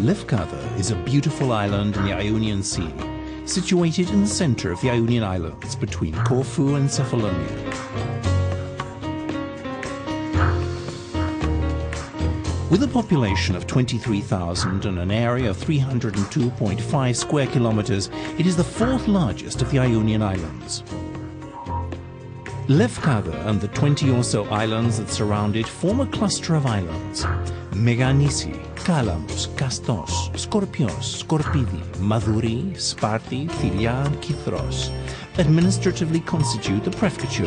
Lefkada is a beautiful island in the Ionian Sea, situated in the center of the Ionian Islands between Corfu and Cephalonia. With a population of 23,000 and an area of 302.5 square kilometers, it is the fourth largest of the Ionian Islands. Lefkada and the 20 or so islands that surround it form a cluster of islands. Meganisi, Kalamos, Kastos, Skorpios, Skorpidi, Madouri, Sparti, Thilia and Kythros administratively constitute the prefecture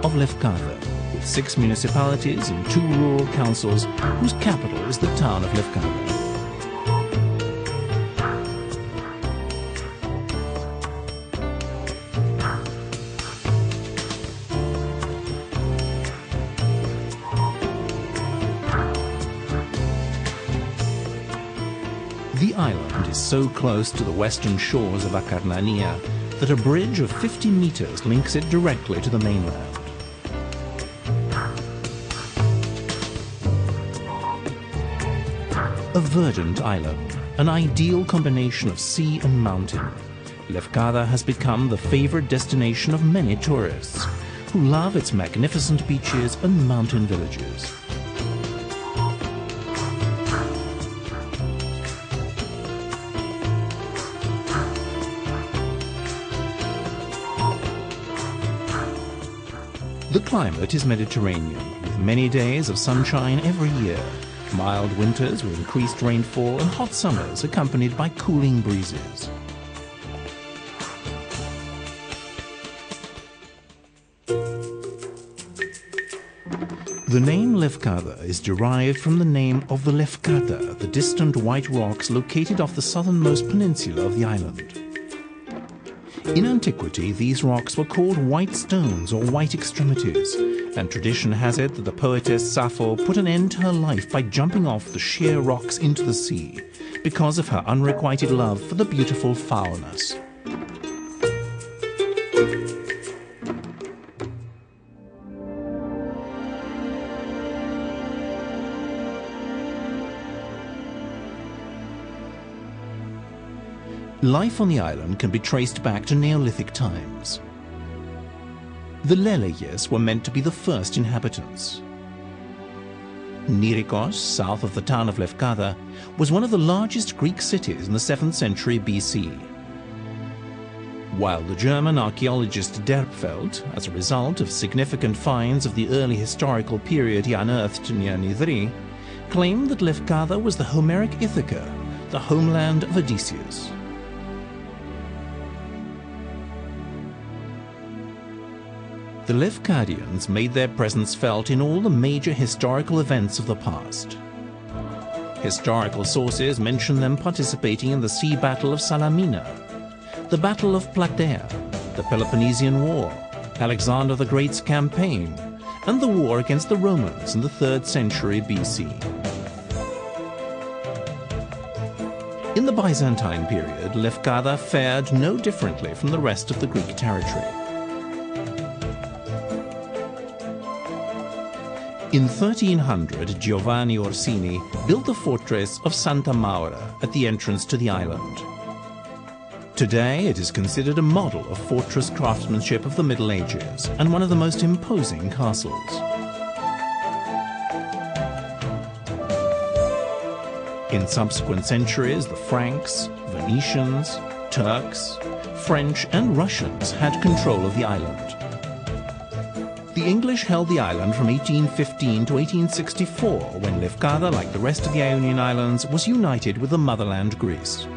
of Lefkada, with 6 municipalities and 2 rural councils whose capital is the town of Lefkada. The island is so close to the western shores of Acarnania that a bridge of 50 meters links it directly to the mainland. A verdant island, an ideal combination of sea and mountain, Lefkada has become the favored destination of many tourists who love its magnificent beaches and mountain villages. The climate is Mediterranean, with many days of sunshine every year, mild winters with increased rainfall and hot summers accompanied by cooling breezes. The name Lefkada is derived from the name of the Lefkada, the distant white rocks located off the southernmost peninsula of the island. In antiquity, these rocks were called white stones or white extremities, and tradition has it that the poetess Sappho put an end to her life by jumping off the sheer rocks into the sea, because of her unrequited love for the beautiful foulness. Life on the island can be traced back to Neolithic times. The Leleyes were meant to be the first inhabitants. Nirikos, south of the town of Lefkada, was one of the largest Greek cities in the 7th century BC. While the German archaeologist Derpfeld, as a result of significant finds of the early historical period he unearthed near Nidri, claimed that Lefkada was the Homeric Ithaca, the homeland of Odysseus. The Lefkadians made their presence felt in all the major historical events of the past. Historical sources mention them participating in the sea battle of Salamina, the Battle of Plataea, the Peloponnesian War, Alexander the Great's campaign, and the war against the Romans in the 3rd century BC. In the Byzantine period, Lefkada fared no differently from the rest of the Greek territory. In 1300, Giovanni Orsini built the fortress of Santa Maura at the entrance to the island. Today, it is considered a model of fortress craftsmanship of the Middle Ages and one of the most imposing castles. In subsequent centuries, the Franks, Venetians, Turks, French and Russians had control of the island. The English held the island from 1815 to 1864, when Lefkada, like the rest of the Ionian Islands, was united with the motherland Greece.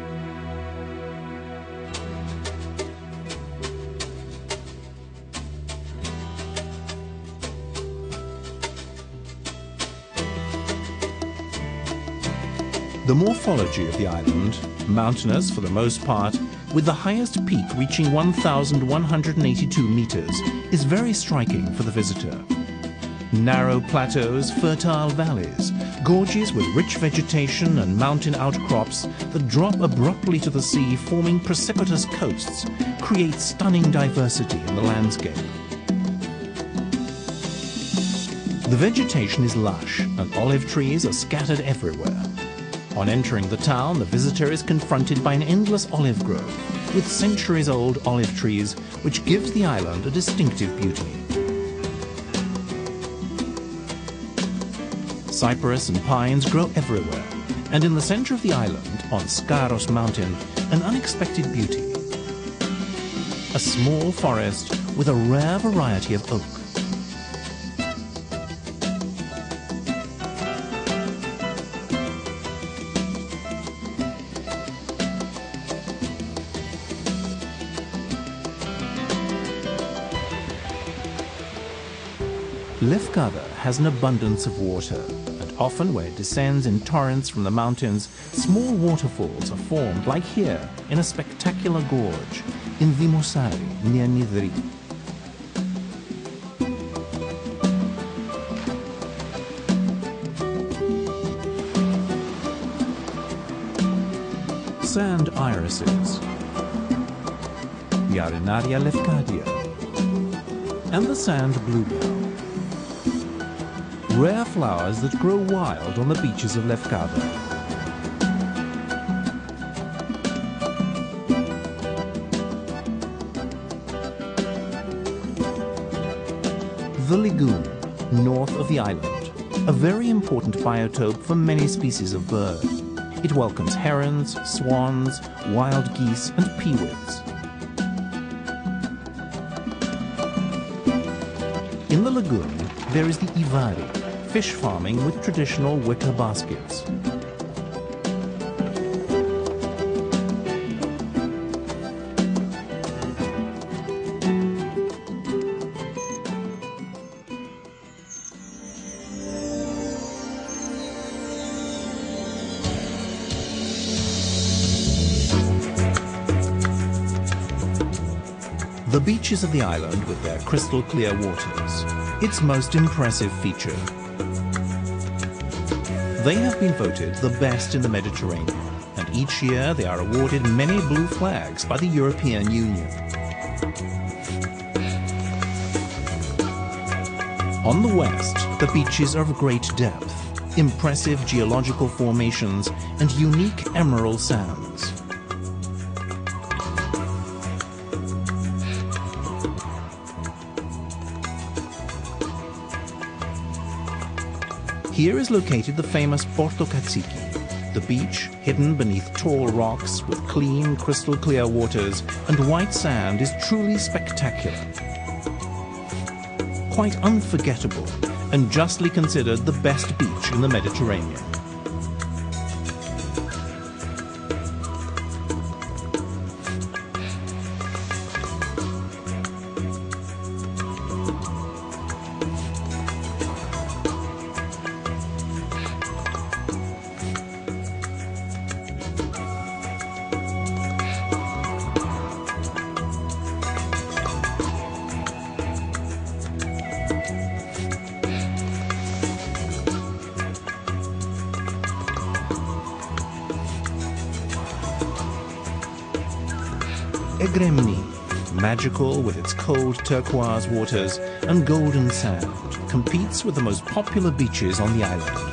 The morphology of the island, mountainous for the most part, with the highest peak reaching 1,182 meters, is very striking for the visitor. Narrow plateaus, fertile valleys, gorges with rich vegetation and mountain outcrops that drop abruptly to the sea, forming precipitous coasts, create stunning diversity in the landscape. The vegetation is lush and olive trees are scattered everywhere. On entering the town, the visitor is confronted by an endless olive grove with centuries-old olive trees, which gives the island a distinctive beauty. Cypress and pines grow everywhere, and in the center of the island, on Skaros Mountain, an unexpected beauty. A small forest with a rare variety of oak. Lefkada has an abundance of water, and often where it descends in torrents from the mountains, small waterfalls are formed, like here, in a spectacular gorge in Dimosari, near Nidri. Sand irises, the Arenaria lefkadia, and the sand bluebell. Rare flowers that grow wild on the beaches of Lefkada. The lagoon, north of the island, a very important biotope for many species of bird. It welcomes herons, swans, wild geese, and peewits. In the lagoon, there is the ivari, fish farming with traditional wicker baskets. The beaches of the island with their crystal clear waters, its most impressive feature. They have been voted the best in the Mediterranean, and each year they are awarded many blue flags by the European Union. On the west, the beaches are of great depth, impressive geological formations, and unique emerald sands. Here is located the famous Porto Katsiki, the beach hidden beneath tall rocks with clean, crystal clear waters and white sand is truly spectacular. Quite unforgettable and justly considered the best beach in the Mediterranean. Egremni, magical with its cold turquoise waters and golden sand, competes with the most popular beaches on the island.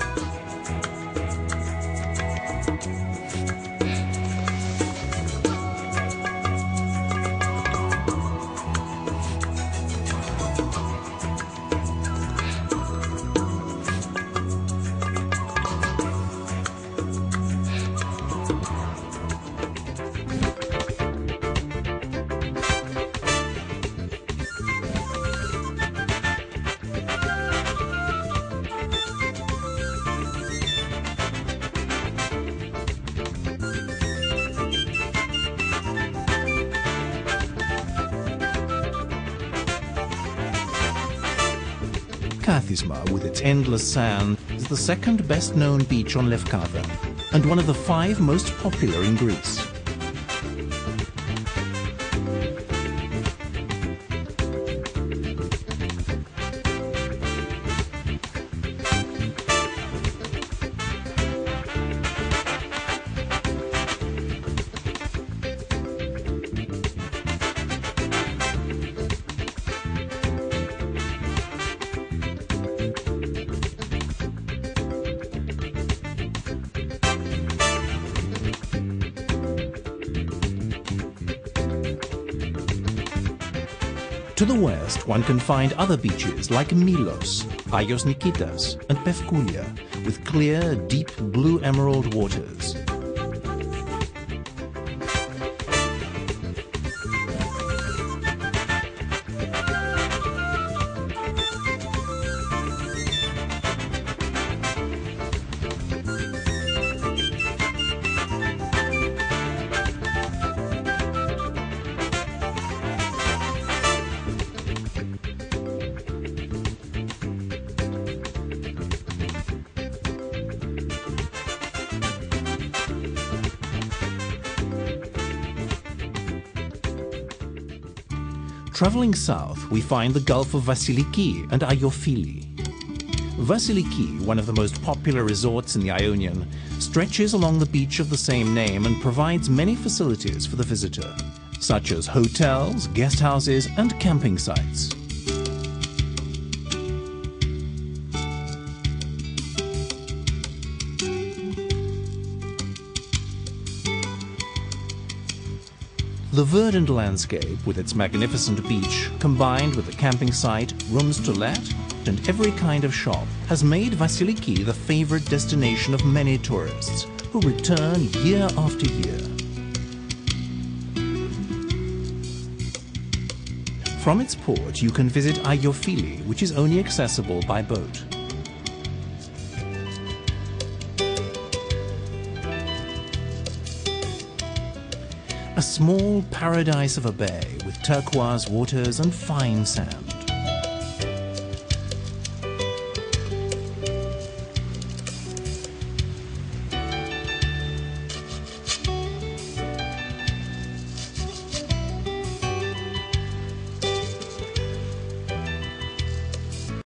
Kathisma, with its endless sand, is the second best known beach on Lefkada and one of the 5 most popular in Greece. To the west, one can find other beaches like Milos, Agios Nikitas, and Pevkoulia, with clear, deep blue emerald waters. Traveling south, we find the Gulf of Vasiliki and Iofili. Vasiliki, one of the most popular resorts in the Ionion, stretches along the beach of the same name and provides many facilities for the visitor, such as hotels, guest houses, and camping sites. The verdant landscape, with its magnificent beach, combined with the camping site, rooms to let, and every kind of shop, has made Vasiliki the favorite destination of many tourists, who return year after year. From its port, you can visit Iofili, which is only accessible by boat. A small paradise of a bay with turquoise waters and fine sand.